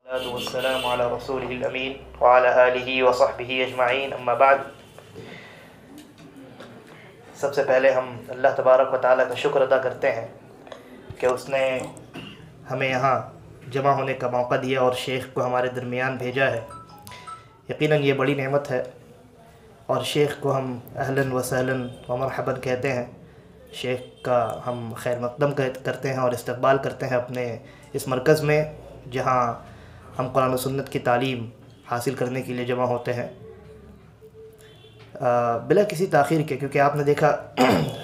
والسلام على رسوله الأمين وعلى آله وصحبه أجمعين اما بعد۔ سب سے پہلے ہم اللہ تبارک و تعالیٰ کا شکر ادا کرتے ہیں کہ اس نے ہمیں یہاں جمع ہونے کا موقع دیا اور شیخ کو ہمارے درمیان بھیجا ہے۔ یقیناً یہ بڑی نعمت ہے اور شیخ کو ہم اہلاً و سہلاً و مرحباً کہتے ہیں۔ شیخ کا ہم خیر مقدم کرتے ہیں اور استقبال کرتے ہیں اپنے اس مرکز میں، جہاں ہم قرآن و سنت کی تعلیم حاصل کرنے کے لیے جمع ہوتے ہیں بلا کسی تاخیر کے، کیونکہ آپ نے دیکھا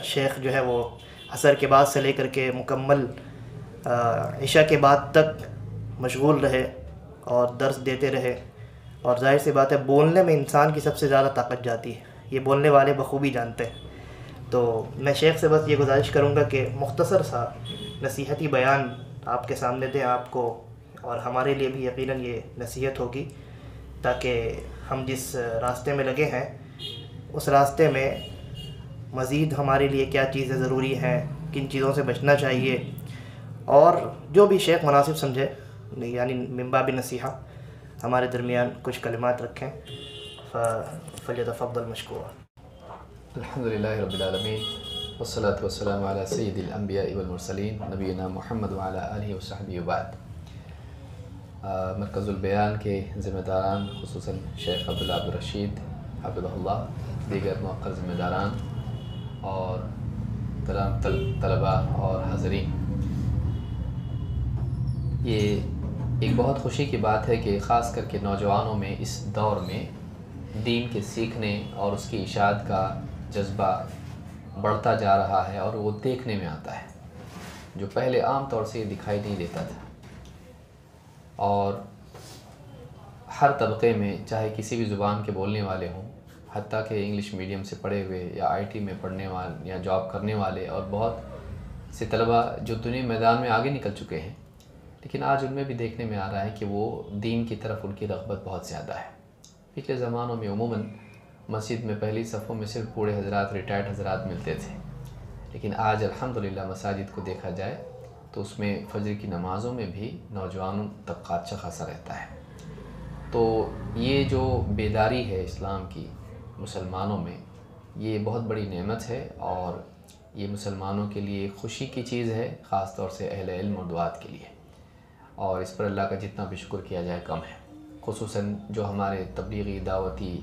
شیخ جو ہے وہ عصر کے بعد سے لے کر کے مکمل عشاء کے بعد تک مشغول رہے اور درس دیتے رہے، اور ظاہر سی بات ہے بولنے میں انسان کی سب سے زیادہ طاقت جاتی ہے، یہ بولنے والے بخوبی جانتے ہیں۔ تو میں شیخ سے بس یہ گزارش کروں گا کہ مختصر سا نصیحتی بیان آپ کے سامنے دیں، آپ کو اور ہمارے لیے بھی یقیناً یہ نصیحت ہوگی، تاکہ ہم جس راستے میں لگے ہیں اس راستے میں مزید ہمارے لیے کیا چیزیں ضروری ہیں، کن چیزوں سے بچنا چاہیے، اور جو بھی شیخ مناسب سمجھے یعنی من باب نصیحہ ہمارے درمیان کچھ کلمات رکھیں۔ فلیتفضل مشکورا۔ الحمدللہ رب العالمین والصلاة والسلام علی سید الانبیاء والمرسلین نبینا محمد وعلی آلہ وصحبہ وبعد۔ مرکز البیان کے ذمہ داران خصوصاً شیخ عبداللہ عبدالرشید حفظہ اللہ، دیگر موقر ذمہ داران اور تمام طلباء اور حاضرین، یہ ایک بہت خوشی کی بات ہے کہ خاص کر کے نوجوانوں میں اس دور میں دین کے سیکھنے اور اس کی اشاعت کا جذبہ بڑھتا جا رہا ہے، اور وہ دیکھنے میں آتا ہے جو پہلے عام طور سے دکھائی نہیں دیتا تھا۔ اور ہر طبقے میں، چاہے کسی بھی زبان کے بولنے والے ہوں، حتیٰ کہ انگلش میڈیم سے پڑھے ہوئے یا آئی ٹی میں پڑھنے والے یا جاب کرنے والے، اور بہت سے طلباء جو دنیا میدان میں آگے نکل چکے ہیں، لیکن آج ان میں بھی دیکھنے میں آ رہا ہے کہ وہ دین کی طرف ان کی رغبت بہت زیادہ ہے۔ پچھلے زمانوں میں عموماً مسجد میں پہلی صفوں میں صرف بوڑھے حضرات، ریٹائرڈ حضرات ملتے تھے، لیکن آج الحمدللہ مساجد کو دیکھا جائے تو اس میں فجر کی نمازوں میں بھی نوجوان طبقہ اچھا خاصا رہتا ہے۔ تو یہ جو بیداری ہے اسلام کی مسلمانوں میں، یہ بہت بڑی نعمت ہے، اور یہ مسلمانوں کے لیے خوشی کی چیز ہے، خاص طور سے اہل علم اور دعات کے لیے، اور اس پر اللہ کا جتنا بھی شکر کیا جائے کم ہے۔ خصوصاً جو ہمارے تبلیغی، دعوتی،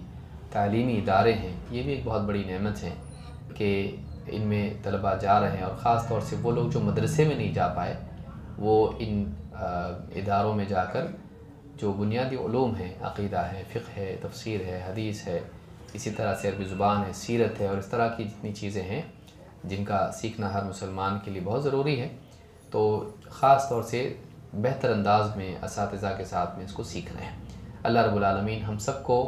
تعلیمی ادارے ہیں، یہ بھی ایک بہت بڑی نعمت ہے کہ ان میں طلباء جا رہے ہیں، اور خاص طور سے وہ لوگ جو مدرسے میں نہیں جا پائے، وہ ان اداروں میں جا کر جو بنیادی علوم ہیں، عقیدہ ہے، فقہ ہے، تفسیر ہے، حدیث ہے، اسی طرح سے عربی زبان ہے، سیرت ہے، اور اس طرح کی جتنی چیزیں ہیں جن کا سیکھنا ہر مسلمان کے لیے بہت ضروری ہے، تو خاص طور سے بہتر انداز میں اساتذہ کے ساتھ میں اس کو سیکھ رہے ہیں۔ اللہ رب العالمین ہم سب کو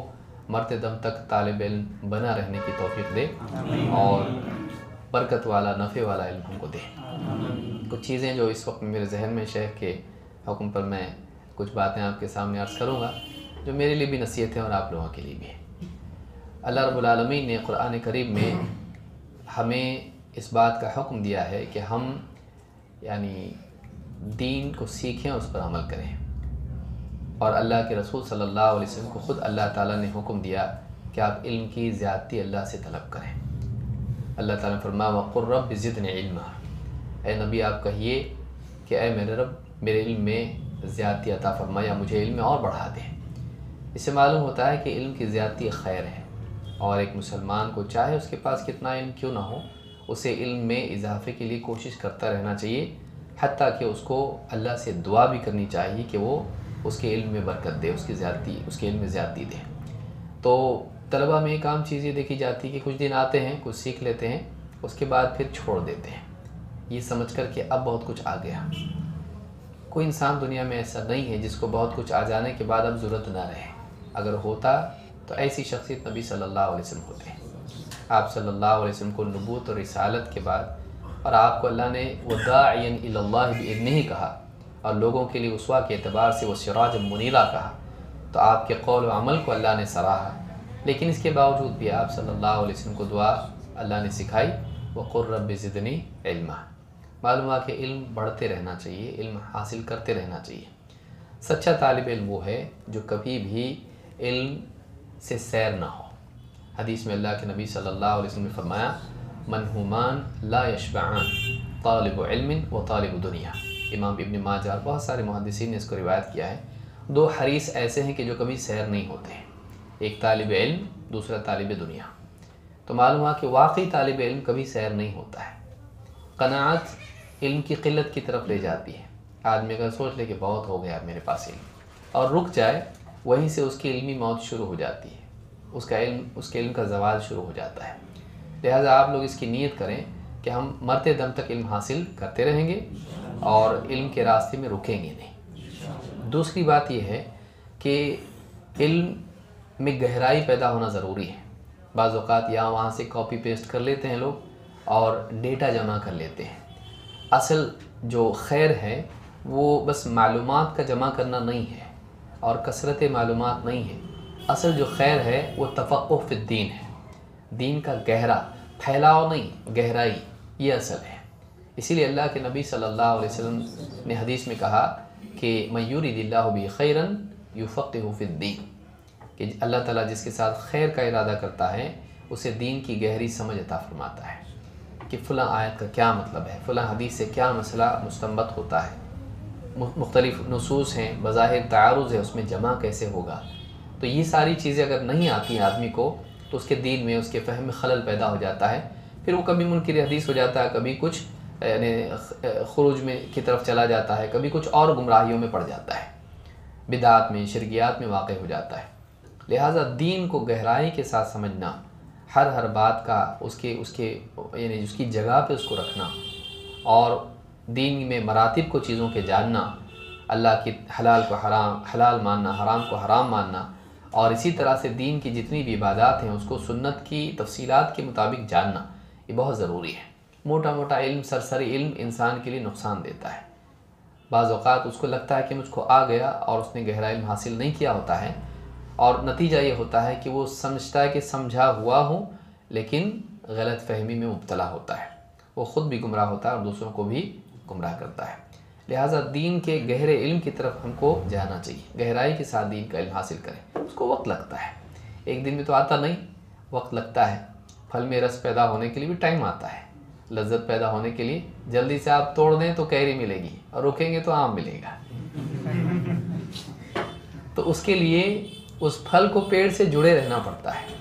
مرتے دم تک طالب علم بنا رہنے کی توفیق دے، اور برکت والا، نفع والا علم ہم کو دے۔ کچھ چیزیں جو اس وقت میرے ذہن میں، شیخ کے حکم پر میں کچھ باتیں آپ کے سامنے عرض کروں گا جو میرے لیے بھی نصیحت ہے اور آپ لوگوں کے لیے بھی ہے۔ اللہ رب العالمین نے قرآن کریم میں ہمیں اس بات کا حکم دیا ہے کہ ہم یعنی دین کو سیکھیں اور اس پر عمل کریں، اور اللہ کے رسول صلی اللہ علیہ وسلم کو خود اللہ تعالیٰ نے حکم دیا کہ آپ علم کی زیادتی اللہ سے طلب کریں۔ اللہ تعالیٰ نے فرمایا وَقُلْ رَبِّ زِدْنِی عِلْمًا، اے نبی آپ کہیے کہ اے میرے رب میرے علم میں زیادتی عطا فرما، یا مجھے علم میں اور بڑھا دے۔ اس سے معلوم ہوتا ہے کہ علم کی زیادتی خیر ہے، اور ایک مسلمان کو چاہے اس کے پاس کتنا علم کیوں نہ ہو، اسے علم میں اضافے کے لیے کوشش کرتا رہنا چاہیے، حتیٰ کہ اس کو اللہ سے دعا بھی کرنی چاہیے کہ وہ اس کے علم میں برکت دے، اس کے علم میں زیادتی دے۔ تو طلباء میں ایک عام چیز یہ دیکھی جاتی ہے کہ کچھ دن آتے ہیں، کچھ سیکھ لیتے ہیں، اس کے بعد پھر چھوڑ دیتے ہیں، یہ سمجھ کر کہ اب بہت کچھ آ گیا۔ کوئی انسان دنیا میں ایسا نہیں ہے جس کو بہت کچھ آ جانے کے بعد اب ضرورت نہ رہے۔ اگر ہوتا تو ایسی شخصیت نبی صلی اللہ علیہ وسلم ہوتے ہیں۔ آپ صلی اللہ علیہ وسلم کو نبوت اور رسالت کے بعد، اور آپ کو اللہ نے وَدَاعِيًا إِلَى اللَّهِ بِإِذْنِهِ کہا، اور لوگوں کے لیے اسوہ کے اعتبار سے وہ سراج منیرہ کہا، تو آپ کے قول و عمل کو اللہ نے سراہا، لیکن اس کے باوجود بھی آپ صلی اللہ علیہ وسلم کو دعا اللہ نے سکھائی وَقُلْ رَبِّ زِدْنِی عِلْمًا۔ معلوم ہے کہ علم بڑھتے رہنا چاہیے، علم حاصل کرتے رہنا چاہیے۔ سچا طالب علم وہ ہے جو کبھی بھی علم سے سیر نہ ہو۔ حدیث میں اللہ کے نبی صلی اللہ علیہ وسلم نے فرمایا منہومان لا یشبعان، طالب علم و طالب دنیا۔ امام ابن ماجہ اور بہت سارے محدثین نے اس کو روایت کیا ہے۔ دو حریص ایسے ہیں کہ جو کبھی سیر نہیں ہوتے ہیں، ایک طالب علم، دوسرا طالب دنیا۔ تو معلوم ہوا کہ واقعی طالب علم کبھی سیر نہیں ہوتا ہے۔ قناعت علم کی قلت کی طرف لے جاتی ہے۔ آدمی اگر سوچ لے کہ بہت ہو گیا میرے پاس علم اور رک جائے، وہیں سے اس کی علمی موت شروع ہو جاتی ہے، اس کے علم کا زوال شروع ہو جاتا ہے۔ لہٰذا آپ لوگ اس کی نیت کریں کہ ہم مرتے دم تک علم حاصل کرتے رہیں گے اور علم کے راستے میں رکیں گے نہیں۔ دوسری بات یہ ہے کہ علم میں گہرائی پیدا ہونا ضروری ہے۔ بعض اوقات یہاں وہاں سے کاپی پیسٹ کر لیتے ہیں لوگ اور ڈیٹا جمع کر لیتے ہیں۔ اصل جو خیر ہے وہ بس معلومات کا جمع کرنا نہیں ہے اور کثرت معلومات نہیں ہے۔ اصل جو خیر ہے وہ تفقہ فی الدین ہے، دین کا گہرا پھیلاؤ نہیں، گہرائی، یہ اصل ہے۔ اسی لیے اللہ کے نبی صلی اللہ علیہ وسلم نے حدیث میں کہا کہ من یرید اللہ بہ خیرا یفقہہ فی الدین، کہ اللہ تعالیٰ جس کے ساتھ خیر کا ارادہ کرتا ہے اسے دین کی گہری سمجھ عطا فرماتا ہے کہ فلاں آیت کا کیا مطلب ہے، فلاں حدیث سے کیا مسئلہ مستنبط ہوتا ہے، مختلف نصوص ہیں، بظاہر تعارض ہے، اس میں جمع کیسے ہوگا۔ تو یہ ساری چیزیں اگر نہیں آتی ہیں آدمی کو تو اس کے دین میں، اس کے فہم میں خلل پیدا ہو جاتا ہے۔ پھر وہ کبھی منکر حدیث ہو جاتا ہے، کبھی کچھ یعنی خروج میں کی طرف چلا جاتا ہے، کبھی کچھ اور گمراہیوں میں پڑ جاتا ہے، بدعات میں، شرکیات میں واقع ہو جاتا ہے۔ لہٰذا دین کو گہرائی کے ساتھ سمجھنا، ہر بات کا اس کے یعنی اس کی جگہ پہ اس کو رکھنا، اور دین میں مراتب کو چیزوں کے جاننا، اللہ کی حلال کو حلال ماننا، حرام کو حرام ماننا، اور اسی طرح سے دین کی جتنی بھی عبادات ہیں اس کو سنت کی تفصیلات کے مطابق جاننا، یہ بہت ضروری ہے۔ موٹا موٹا علم، سرسری علم انسان کے لیے نقصان دیتا ہے۔ بعض اوقات اس کو لگتا ہے کہ مجھ کو آ گیا اور اس نے گہرا علم حاصل نہیں کیا ہوتا ہے، اور نتیجہ یہ ہوتا ہے کہ وہ سمجھتا ہے کہ سمجھا ہوا ہوں، لیکن غلط فہمی میں مبتلا ہوتا ہے، وہ خود بھی گمراہ ہوتا ہے اور دوسروں کو بھی گمراہ کرتا ہے۔ لہٰذا دین کے گہرے علم کی طرف ہم کو جانا چاہیے، گہرائی کے ساتھ دین کا علم حاصل کریں۔ اس کو وقت لگتا ہے، ایک دن میں تو آتا نہیں، وقت لگتا ہے۔ پھل میں رس پیدا ہونے کے لیے بھی ٹائم آتا ہے، لذت پیدا ہونے کے لیے جلدی سے آپ توڑ دیں تو کیری ملے گی اور رکیں گے تو آم ملے گا۔ تو اس کے لیے اس پھل کو پیڑ سے جڑے رہنا پڑتا ہے،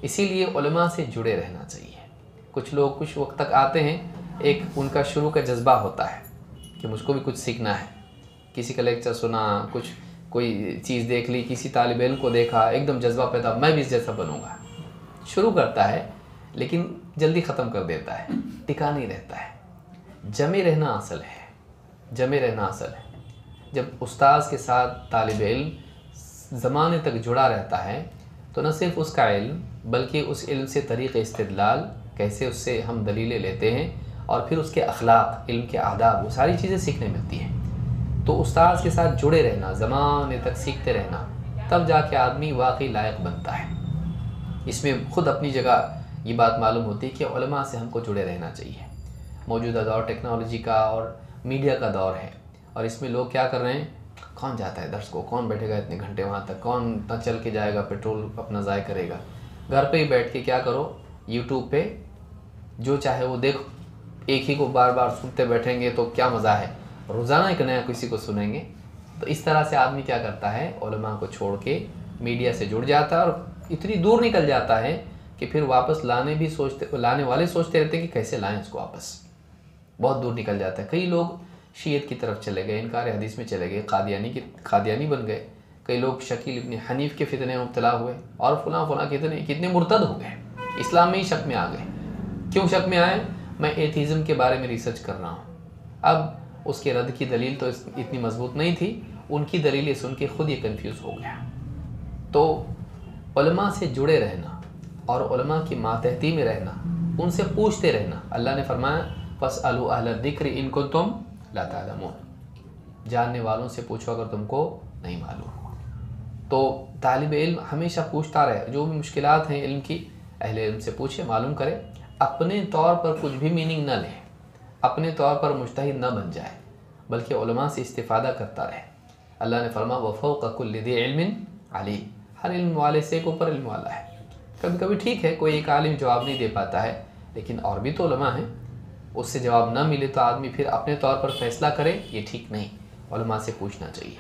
اسی لیے علماء سے جڑے رہنا چاہیے۔ کچھ لوگ کچھ وقت تک آتے ہیں، ایک ان کا شروع کا جذبہ ہوتا ہے کہ مجھ کو بھی کچھ سیکھنا ہے، کسی کا لیکچر سنا، کوئی چیز دیکھ لی، کسی طالب علم کو دیکھا، ایک دم جذبہ پیدا، میں بھی اس جیسا بنوں گا۔ شروع کرتا ہے لیکن جلدی ختم کر دیتا ہے، ٹکا نہیں رہتا ہے۔ جمے رہنا اصل ہے، جمے رہنا اصل ہے۔ جب استاذ کے ساتھ طالب علم زمانے تک جڑا رہتا ہے تو نہ صرف اس کا علم بلکہ اس علم سے طریق استدلال، کیسے اس سے ہم دلیلیں لیتے ہیں، اور پھر اس کے اخلاق، علم کے آداب، وہ ساری چیزیں سیکھنے ملتی ہیں۔ تو استاذ کے ساتھ جڑے رہنا، زمانے تک سیکھتے رہنا، تب جا کے آدمی واقعی لائق بنتا ہے۔ اس میں خود اپنی جگہ یہ بات معلوم ہوتی ہے کہ علماء سے ہم کو جڑے رہنا چاہیے۔ موجودہ دور ٹیکنالوجی کا اور میڈیا کا دور ہے، اور اس میں لوگ کیا کر رہے ہیں، کون جاتا ہے درس کو، کون بیٹھے گا اتنے گھنٹے وہاں تک، کون اتنا چل کے جائے گا، پیٹرول اپنا ضائع کرے گا۔ گھر پہ ہی بیٹھ کے کیا کرو، یوٹیوب پہ جو چاہے وہ دیکھو، ایک ہی کو بار بار سنتے بیٹھیں گے تو کیا مزہ ہے، روزانہ ایک نیا کسی کو سنیں گے۔ تو اس طرح سے آدمی کیا کرتا ہے، علماء کو چھوڑ کے میڈیا سے جڑ جاتا ہے اور اتنی دور نکل جاتا ہے کہ پھر واپس لانے والے سوچتے رہتے ہیں کہ کیسے لائیں اس کو واپس، بہت دور نکل جاتا ہے۔ کئی لوگ شیعت کی طرف چلے گئے، انکار حدیث میں چلے گئے، قادیانی بن گئے، کئی لوگ شکیل ابن حنیف کے فتنے میں مبتلا ہوئے، اور فلاں کتنے مرتد ہو گئے، اسلام میں ہی شک میں آ گئے۔ کیوں شک میں آئے؟ میں ایتھیزم کے بارے میں ریسرچ کر رہا ہوں۔ اب اس کے رد کی دلیل تو اتنی مضبوط نہیں تھی، ان کی دلیلیں سن کے خود یہ کنفیوز ہو گیا۔ تو علماء سے جڑے رہنا اور علماء کی ماتحتی میں رہنا، ان سے پوچھتے رہنا۔ اللہ نے فرمایا فَاسْأَلُوا أَهْلَ الذِّكْرِ إِن كُنتُمْ لَا تَعْلَمُونَ، جاننے والوں سے پوچھو اگر تم کو نہیں معلوم۔ تو طالب علم ہمیشہ پوچھتا رہے، جو بھی مشکلات ہیں علم کی، اہل علم سے پوچھے، معلوم کرے، اپنے طور پر کچھ بھی میننگ نہ لے، اپنے طور پر مجتہد نہ بن جائے، بلکہ علماء سے استفادہ کرتا رہے۔ اللہ نے فرمایا وفوق کل ذی علم علیم، ہر علم والے سے ایک اوپر علم والا ہے۔ کبھی کبھی ٹھیک ہے کوئی ایک عالم جواب نہیں دے پاتا ہے، لیکن اور بھی تو علماء ہیں، اس سے جواب نہ ملے تو آدمی پھر اپنے طور پر فیصلہ کرے، یہ ٹھیک نہیں، علماء سے پوچھنا چاہیے۔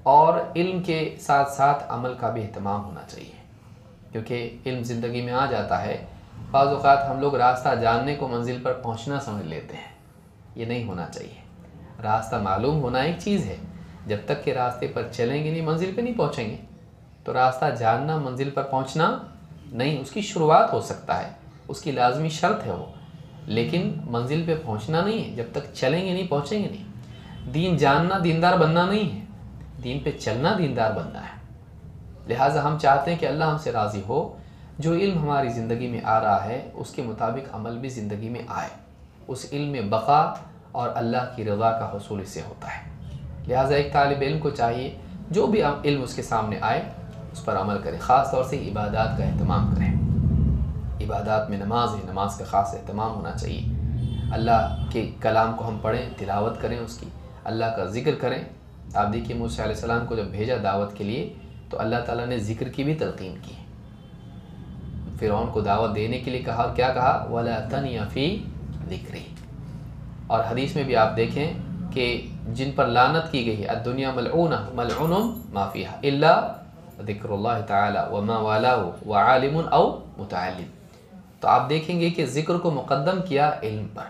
اور علم کے ساتھ ساتھ عمل کا بھی اہتمام ہونا چاہیے، کیونکہ علم زندگی میں آ جاتا ہے۔ بعض اوقات ہم لوگ راستہ جاننے کو منزل پر پہنچنا سمجھ لیتے ہیں، یہ نہیں ہونا چاہیے۔ راستہ معلوم ہونا ایک چیز ہے، جب تک کہ راستے پر چلیں گے نہیں منزل پہ نہیں پہنچیں گے۔ تو راستہ جاننا منزل پر پہنچنا نہیں، اس کی شروعات ہو سکتا ہے، اس کی لازمی شرط ہے وہ، لیکن منزل پہ پہنچنا نہیں ہے۔ جب تک چلیں گے نہیں پہنچیں گے نہیں۔ دین جاننا دیندار بننا نہیں ہے، دین پہ چلنا دیندار بننا ہے۔ لہٰذا ہم چاہتے ہیں کہ اللہ ہم سے راضی ہو، جو علم ہماری زندگی میں آ رہا ہے اس کے مطابق عمل بھی زندگی میں آئے، اس علم میں بقا اور اللہ کی رضا کا حصول اس سے ہوتا ہے۔ لہٰذا ایک طالب علم کو چاہیے جو بھی علم اس کے سامنے آئے اس پر عمل کرے، خاص طور سے عبادات کا اہتمام کریں۔ عبادات میں نماز ہے، نماز کا خاص اہتمام ہونا چاہیے۔ اللہ کے کلام کو ہم پڑھیں، تلاوت کریں، اس کی اللہ کا ذکر کریں۔ آپ دیکھیے موسیٰ علیہ السلام کو جب بھیجا دعوت کے لیے تو اللہ تعالیٰ نے ذکر کی بھی تلقین کی، فرعون کو دعوت دینے کے لیے کہا، کیا کہا؟ وَلَا تَنْيَ فِي ذِكْرِي۔ اور حدیث میں بھی آپ دیکھیں کہ جن پر لعنت کی گئی ہے الدنیا ملعونہ ملعون ما فیہا الا ذکر اللہ تعالی وما والاہ وعالم او متعلم۔ تو آپ دیکھیں گے کہ ذکر کو مقدم کیا علم پر۔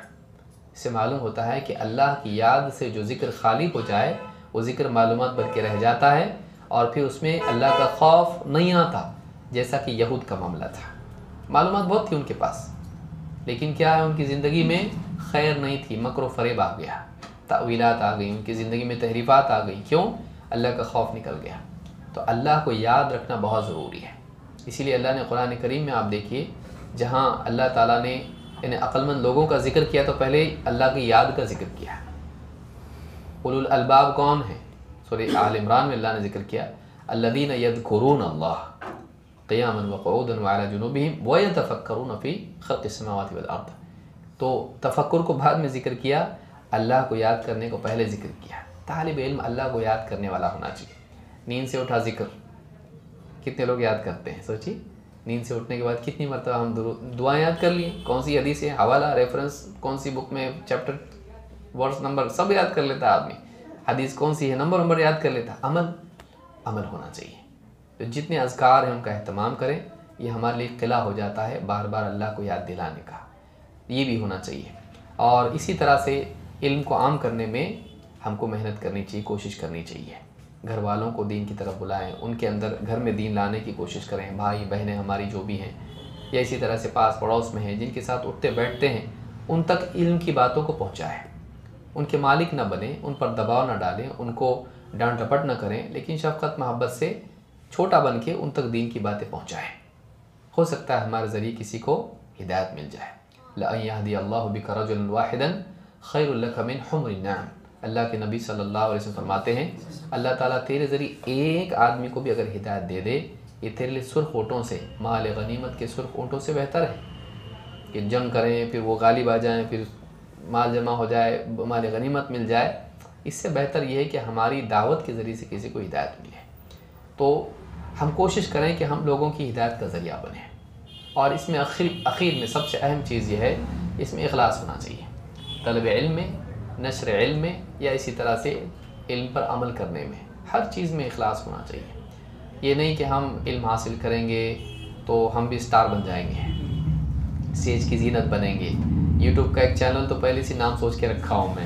اس سے معلوم ہوتا ہے کہ اللہ کی یاد سے جو ذکر خالی ہو جائے وہ ذکر معلومات بن کے رہ جاتا ہے، اور پھر اس میں اللہ کا خوف نہیں آتا، جیسا کہ یہود کا معاملہ تھا۔ معلومات بہت تھی ان کے پاس، لیکن کیا ہے ان کی زندگی میں خیر نہیں تھی، مکر و فریب آ گیا، تأویلات آ گئی، ان کی زندگی میں تحریفات آ گئی۔ کیوں؟ اللہ کا خوف نکل گیا۔ تو اللہ کو یاد رکھنا بہت ضروری ہے۔ اسی لیے اللہ نے قرآن کریم میں آپ دیکھیے جہاں اللہ تعالیٰ نے انہیں عقلمند لوگوں کا ذکر کیا تو پہلے اللہ کی یاد کا ذکر کیا۔ اولو الالباب کون ہیں؟ سورہ آل عمران میں اللہ نے ذکر کیا الذین یذکرون اللہ قیاما وقعودا وعلی جنوبہم ویتفکرون فی خلق السماوات والارض۔ تو تفکر کو بعد میں ذکر کیا، اللہ کو یاد کرنے کو پہلے ذکر کیا۔ طالب علم اللہ کو یاد کرنے والا ہونا چاہیے۔ نیند سے اٹھا ذکر کتنے لوگ یاد کرتے ہیں؟ سوچی نیند سے اٹھنے کے بعد کتنی مرتبہ ہم دعائیں یاد کر لیے، کون سی حدیث ہے، حوالہ، ریفرنس، کون سی بک میں، چیپٹر، ورس نمبر سب یاد کر لیتا آدمی، حدیث کون سی ہے نمبر یاد کر لیتا۔ عمل ہونا چاہیے۔ تو جتنے اذکار ہیں ان کا اہتمام کریں، یہ ہمارے لیے قلعہ ہو جاتا ہے بار بار اللہ کو یاد دلانے کا، یہ بھی ہونا چاہیے۔ اور اسی طرح سے علم کو عام کرنے میں ہم کو محنت کرنی چاہیے، کوشش کرنی چاہیے۔ گھر والوں کو دین کی طرف بلائیں، ان کے اندر گھر میں دین لانے کی کوشش کریں، بھائی بہنیں ہماری جو بھی ہیں، یا اسی طرح سے پاس پڑوس میں ہیں جن کے ساتھ اٹھتے بیٹھتے ہیں، ان تک علم کی باتوں کو پہنچائیں۔ ان کے مالک نہ بنیں، ان پر دباؤ نہ ڈالیں، ان کو ڈانٹ ڈپٹ نہ کریں، لیکن شفقت محبت سے چھوٹا بن کے ان تک دین کی باتیں پہنچائیں۔ ہو سکتا ہے ہمارے ذریعے کسی کو ہدایت مل جائے۔ لَأَن يَهْدِيَ اللَّهُ بِكَ رَجُلًا وَاحِدًا خَيْرٌ لَكَ مِنْ حُمْرِ النَّعَمِ۔ اللہ کے نبی صلی اللہ علیہ وسلم فرماتے ہیں اللہ تعالیٰ تیرے ذریعے ایک آدمی کو بھی اگر ہدایت دے دے، یہ تیرے لیے سرخ اونٹوں سے، مال غنیمت کے سرخ اونٹوں سے بہتر ہے کہ جنگ کریں، پھر وہ غالب آ جائیں، پھر مال جمع ہو جائے، مال غنیمت مل جائے۔ اس سے بہتر یہ ہے کہ ہماری دعوت کے ذریعے سے کسی کو ہدایت ملے۔ تو ہم کوشش کریں کہ ہم لوگوں کی ہدایت کا ذریعہ بنیں۔ اور اس میں اخیر میں سب سے اہم چیز یہ ہے، اس میں اخلاص ہونا چاہیے، طلب علم میں، نشر علم میں، یا اسی طرح سے علم پر عمل کرنے میں، ہر چیز میں اخلاص ہونا چاہیے۔ یہ نہیں کہ ہم علم حاصل کریں گے تو ہم بھی سٹار بن جائیں گے، اسٹیج کی زینت بنیں گے۔ یوٹیوب کا ایک چینل تو پہلے سے نام سوچ کے رکھا ہوں میں،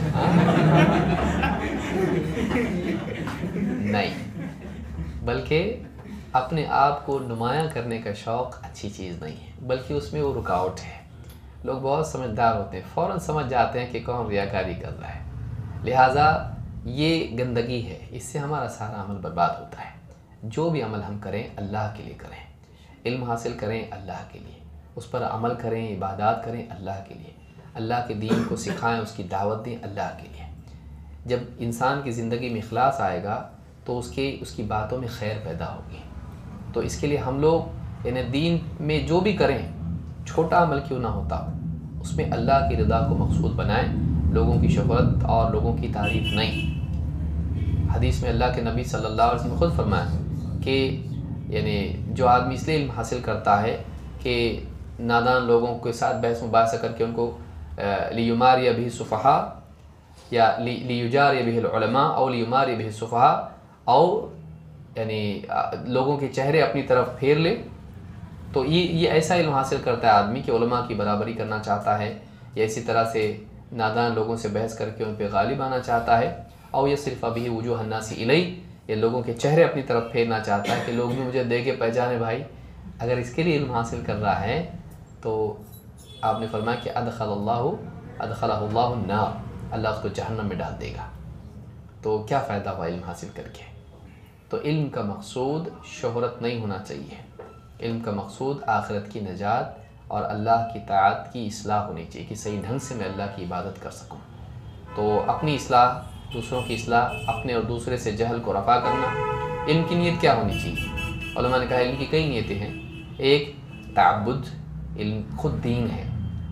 نہیں، بلکہ اپنے آپ کو نمایاں کرنے کا شوق اچھی چیز نہیں ہے، بلکہ اس میں وہ رکاوٹ ہے۔ لوگ بہت سمجھدار ہوتے ہیں، فوراً سمجھ جاتے ہیں کہ کون ریاکاری کر رہا ہے، لہٰذا یہ گندگی ہے، اس سے ہمارا سارا عمل برباد ہوتا ہے۔ جو بھی عمل ہم کریں اللہ کے لیے کریں، علم حاصل کریں اللہ کے لیے، اس پر عمل کریں، عبادات کریں اللہ کے لیے، اللہ کے دین کو سکھائیں، اس کی دعوت دیں اللہ کے لیے۔ جب انسان کی زندگی میں اخلاص آئے گا تو اس کی باتوں میں خیر پیدا ہوگی۔ تو اس کے لیے ہم لوگ دین میں جو بھی کریں، چھوٹا عمل کیوں نہ ہوتا ہو، اس میں اللہ کی رضا کو مقصود بنائیں، لوگوں کی شہرت اور لوگوں کی تعریف نہیں۔ حدیث میں اللہ کے نبی صلی اللہ علیہ وسلم نے خود فرمایا کہ یعنی جو آدمی اس لیے علم حاصل کرتا ہے کہ نادان لوگوں کے ساتھ بحث مباحثہ کر کے ان کو لیماری بہ السفہاء یا لیجاری بہ العلماء او لیماری بہ السفہاء، او یعنی لوگوں کے چہرے اپنی طرف پھیر لے، تو یہ ایسا علم حاصل کرتا ہے آدمی کہ علماء کی برابری کرنا چاہتا ہے، یا اسی طرح سے نادان لوگوں سے بحث کر کے ان پہ غالب آنا چاہتا ہے، او یصرف بہ وجوہ الناس الی، یہ لوگوں کے چہرے اپنی طرف پھیرنا چاہتا ہے کہ لوگ بھی مجھے دیکھ کے پہچانے بھائی۔ اگر اس کے لیے علم حاصل کر رہا ہے تو آپ نے فرمایا کہ ادخلہ اللہ النار، اللہ اس کو جہنم میں ڈال دے گا۔ تو کیا فائدہ ہوا علم حاصل کر کے؟ تو علم کا مقصود شہرت نہیں ہونا چاہیے، علم کا مقصود آخرت کی نجات اور اللہ کی طاعت کی اصلاح ہونی چاہیے کہ صحیح ڈھنگ سے میں اللہ کی عبادت کر سکوں۔ تو اپنی اصلاح، دوسروں کی اصلاح، اپنے اور دوسرے سے جہل کو رفع کرنا۔ علم کی نیت کیا ہونی چاہیے؟ علماء نے کہا علم کی کئی نیتیں ہیں۔ ایک تعبد، علم خود دین ہے،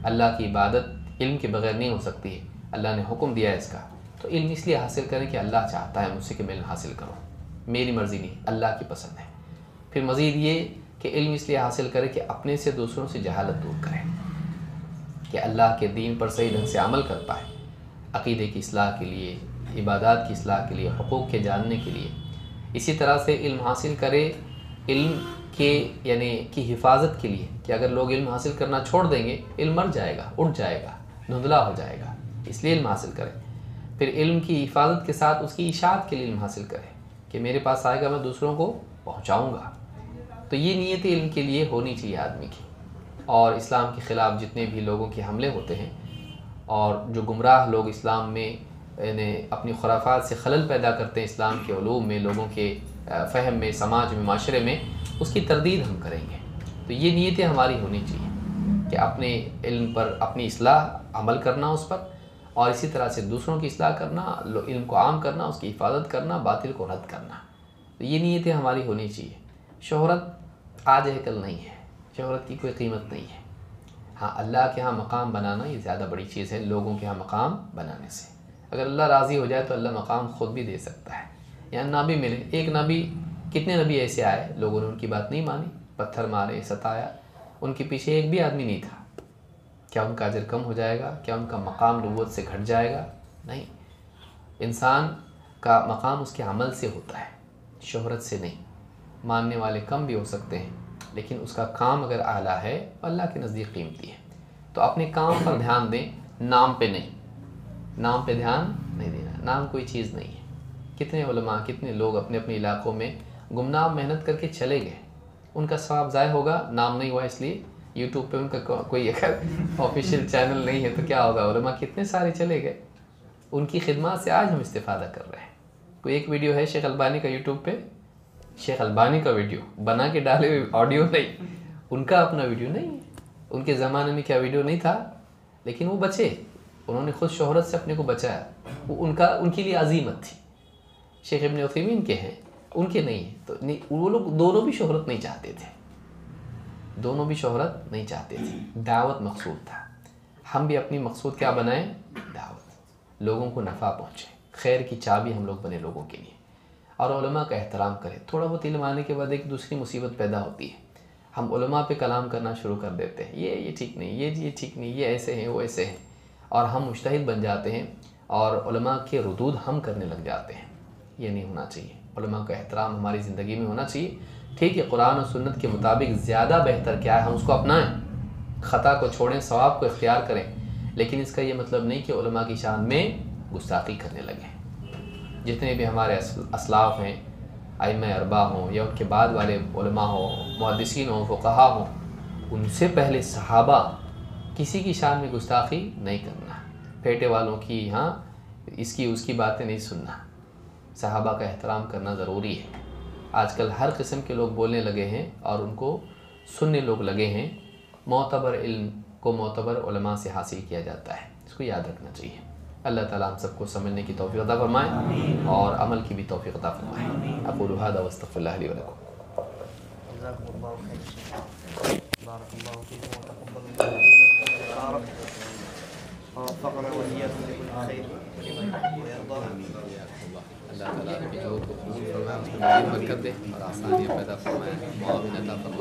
اللہ کی عبادت علم کے بغیر نہیں ہو سکتی ہے، اللہ نے حکم دیا ہے اس کا۔ تو علم اس لیے حاصل کریں کہ اللہ چاہتا ہے مجھ سے کہ میں علم حاصل کروں، میری مرضی نہیں، اللہ کی پسند ہے۔ پھر مزید یہ کہ علم اس لیے حاصل کرے کہ اپنے سے دوسروں سے جہالت دور کرے، کہ اللہ کے دین پر صحیح ڈھنگ سے عمل کر پائے، عقیدے کی اصلاح کے لیے، عبادات کی اصلاح کے لیے، حقوق کے جاننے کے لیے۔ اسی طرح سے علم حاصل کرے علم کے یعنی کی حفاظت کے لیے، کہ اگر لوگ علم حاصل کرنا چھوڑ دیں گے علم مر جائے گا، اٹھ جائے گا، دھندلا ہو جائے گا، اس لیے علم حاصل کرے۔ پھر علم کی حفاظت کے ساتھ اس کی اشاعت کے لیے علم حاصل کرے کہ میرے پاس آئے گا میں دوسروں کو پہنچاؤں گا۔ تو یہ نیت علم کے لیے ہونی چاہیے آدمی کی۔ اور اسلام کے خلاف جتنے بھی لوگوں کے حملے ہوتے ہیں اور جو گمراہ لوگ اسلام میں یعنی اپنی خرافات سے خلل پیدا کرتے ہیں اسلام کے علوم میں، لوگوں کے فہم میں، سماج میں، معاشرے میں، اس کی تردید ہم کریں گے۔ تو یہ نیتیں ہماری ہونی چاہیے کہ اپنے علم پر اپنی اصلاح، عمل کرنا اس پر، اور اسی طرح سے دوسروں کی اصلاح کرنا، علم کو عام کرنا، اس کی حفاظت کرنا، باطل کو رد کرنا۔ تو یہ نیتیں ہماری ہونی چاہیے۔ شہرت آج ہے کل نہیں ہے، شہرت کی کوئی قیمت نہیں ہے۔ ہاں اللہ کے ہاں مقام بنانا یہ زیادہ بڑی چیز ہے لوگوں کے ہاں مقام بنانے سے۔ اگر اللہ راضی ہو جائے تو اللہ مقام خود بھی دے سکتا ہے۔ یہاں نبی ملے، ایک نبی، کتنے نبی ایسے آئے لوگوں نے ان کی بات نہیں مانی، پتھر مارے، ستایا، ان کے پیچھے ایک بھی آدمی نہیں تھا۔ کیا ان کا اجر کم ہو جائے گا؟ کیا ان کا مقام نبوت سے گھٹ جائے گا؟ نہیں، انسان کا مقام اس کے عمل سے ہوتا ہے، شہرت سے نہیں۔ ماننے والے کم بھی ہو سکتے ہیں لیکن اس کا کام اگر اعلیٰ ہے اللہ کے نزدیک قیمتی ہے۔ تو اپنے کام پر دھیان دیں، نام پہ نہیں، نام پہ دھیان نہیں دینا۔ نام کوئی چیز نہیں ہے۔ کتنے علماء، کتنے لوگ اپنے اپنے علاقوں میں گمنام محنت کر کے چلے گئے، ان کا ثواب ضائع ہوگا، نام نہیں ہوا اس لیے۔ یوٹیوب پہ ان کا کوئی اگر آفیشیل چینل نہیں ہے تو کیا ہوگا؟ علماء کتنے سارے چلے گئے، ان کی خدمات سے آج ہم استفادہ کر رہے ہیں۔ کوئی ایک ویڈیو ہے شیخ البانی کا یوٹیوب پہ، شیخ البانی کا ویڈیو بنا کے ڈالے ہوئے، آڈیو نہیں، ان کا اپنا ویڈیو نہیں ہے۔ ان کے زمانے میں کیا ویڈیو نہیں تھا، لیکن وہ بچے، انہوں نے خود شہرت سے اپنے کو بچایا، وہ ان کے لیے عظیمت تھی۔ شیخ ابن عثیمین کے ہیں، ان کے نہیں ہیں۔ تو وہ لوگ دونوں بھی شہرت نہیں چاہتے تھے، دونوں بھی شہرت نہیں چاہتے تھے، دعوت مقصود تھا۔ ہم بھی اپنی مقصود کیا بنائیں؟ دعوت، لوگوں کو نفع پہنچے، خیر کی چابی ہم لوگ بنے لوگوں کے لیے، اور علماء کا احترام کریں۔ تھوڑا بہت علم آنے کے بعد ایک دوسری مصیبت پیدا ہوتی ہے، ہم علماء پہ کلام کرنا شروع کر دیتے ہیں، یہ ٹھیک نہیں، یہ ٹھیک نہیں، یہ ایسے ہیں، وہ ایسے ہیں، اور ہم مجتہد بن جاتے ہیں اور علماء کے ردود ہم کرنے لگ جاتے ہیں۔ یہ نہیں ہونا چاہیے۔ علماء کا احترام ہماری زندگی میں ہونا چاہیے۔ ٹھیک ہے، قرآن و سنت کے مطابق زیادہ بہتر کیا ہے ہم اس کو اپنائیں، خطا کو چھوڑیں، ثواب کو اختیار کریں، لیکن اس کا یہ مطلب نہیں کہ علماء کی شان میں گستاخی کرنے لگیں۔ جتنے بھی ہمارے اسلاف ہیں، ائمہ اربعہ ہوں یا ان کے بعد والے علماء ہوں، محدثین ہوں، فقہا ہوں، ان سے پہلے صحابہ، کسی کی شان میں گستاخی نہیں کرنا، پھیٹے والوں کی، ہاں اس کی باتیں نہیں سننا۔ صحابہ کا احترام کرنا ضروری ہے۔ آج کل ہر قسم کے لوگ بولنے لگے ہیں اور ان کو سننے لوگ لگے ہیں۔ معتبر علم کو معتبر علماء سے حاصل کیا جاتا ہے، اس کو یاد رکھنا چاہیے۔ اللہ تعالیٰ ہم سب کو سمجھنے کی توفیق عطا فرمائے اور عمل کی بھی توفیق عطا فرمائے۔ اقول ھذا واستغفر اللہ لی ولکم۔ جزاکم اللہ خیر، بارک اللہ فیکم وتقبل اللہ منا ووفقنا وإياكم لكل خير ويرضى. اللہ تعالیٰ آپ کی جوت کو قبول فرمائے، اس میں مزید برکت دے اور آسانیاں پیدا فرمائے، معاون عطا فرمائے۔